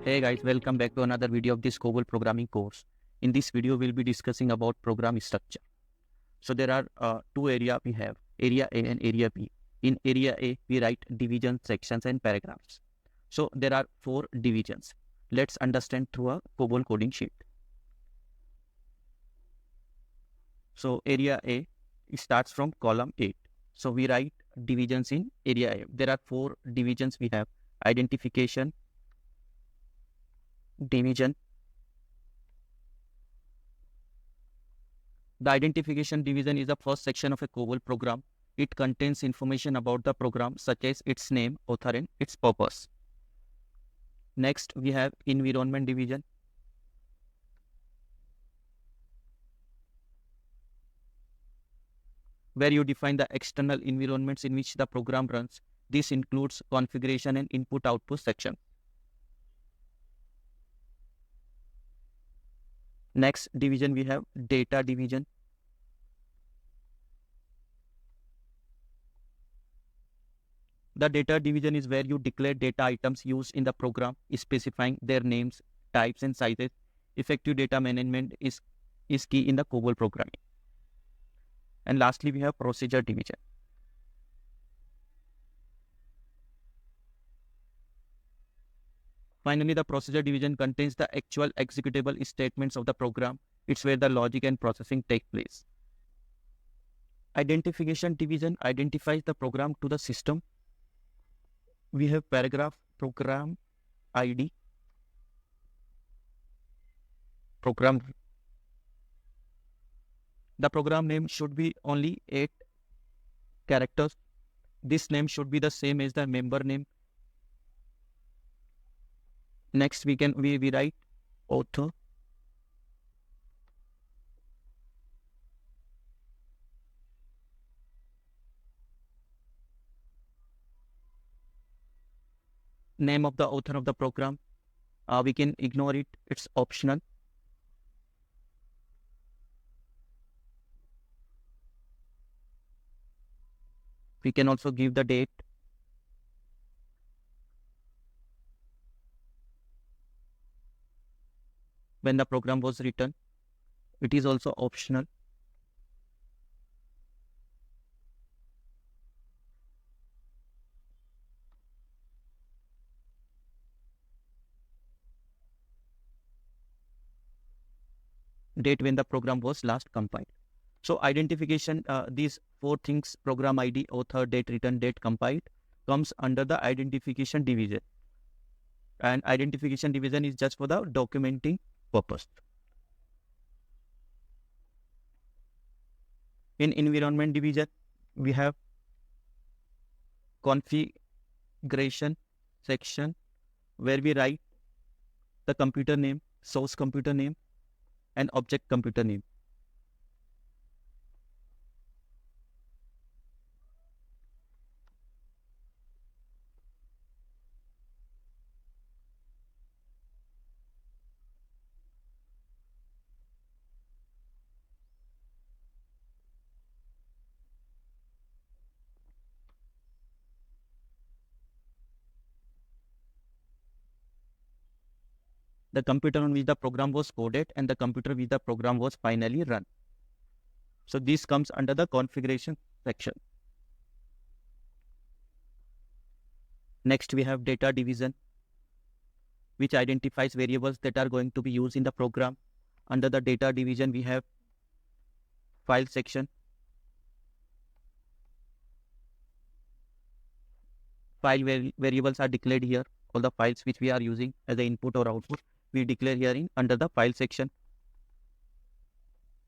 Hey guys, welcome back to another video of this COBOL programming course. In this video, we'll be discussing about program structure. So there are two areas we have, area A and area B. In area A, we write divisions, sections and paragraphs. So there are 4 divisions. Let's understand through a COBOL coding sheet. So area A starts from column 8. So we write divisions in area A. There are 4 divisions we have: identification, division. The identification division is the first section of a COBOL program. It contains information about the program such as its name, author and its purpose. Next, we have environment division. Where you define the external environments in which the program runs. This includes configuration and input-output section. Next division we have data division. The data division is where you declare data items used in the program, specifying their names, types and sizes. Effective data management is key in the COBOL programming. And lastly, we have procedure division. Finally, the procedure division contains the actual executable statements of the program. It's where the logic and processing take place. Identification division identifies the program to the system. We have paragraph, program ID, program. The program name should be only 8 characters. This name should be the same as the member name. Next, we write author, name of the author of the program. We can ignore it, it's optional. We can also give the date. When the program was written, it is also optional. Date when the program was last compiled. So identification, these 4 things, program ID, author, date written, date compiled, comes under the identification division. And identification division is just for the documenting purpose. In environment division, we have configuration section where we write the computer name, source computer name and object computer name. The computer on which the program was coded and the computer which the program was finally run. So this comes under the configuration section. Next, we have data division, which identifies variables that are going to be used in the program. Under the data division, we have file section. File variables are declared here. All the files which we are using as the input or output, we declare here in under the file section.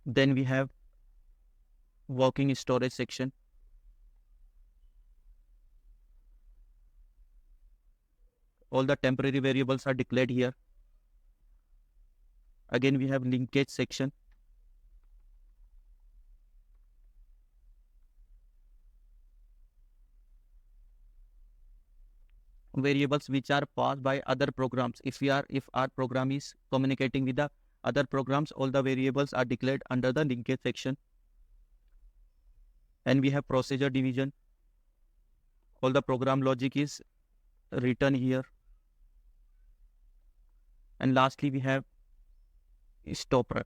Then we have working storage section. All the temporary variables are declared here. Again, we have linkage section. Variables which are passed by other programs. If our program is communicating with the other programs, all the variables are declared under the linkage section. And we have procedure division. All the program logic is written here. And lastly, we have stop run,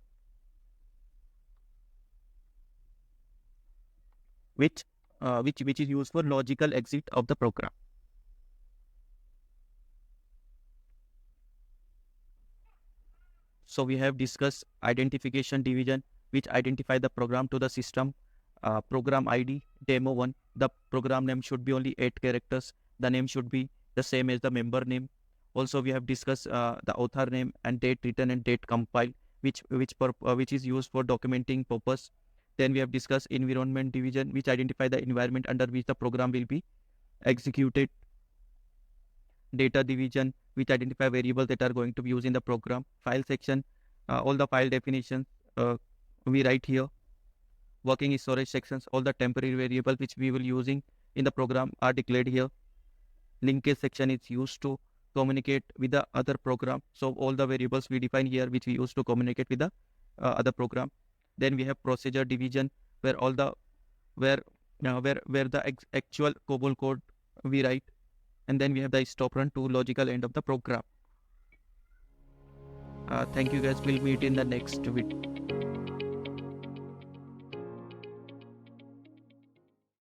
which is used for logical exit of the program. So we have discussed identification division, which identify the program to the system. Program ID, demo 1, the program name should be only 8 characters. The name should be the same as the member name. Also, we have discussed the author name and date written and date compiled, which is used for documenting purpose. Then we have discussed environment division, which identify the environment under which the program will be executed. Data division, which identify variables that are going to be used in the program. File section, all the file definitions we write here. Working storage sections, all the temporary variables which we will using in the program are declared here. Linkage section is used to communicate with the other program. So all the variables we define here which we use to communicate with the other program. Then we have procedure division, where all the where the actual COBOL code we write. And then we have the stop run to logical end of the program. Thank you guys. We'll meet in the next video.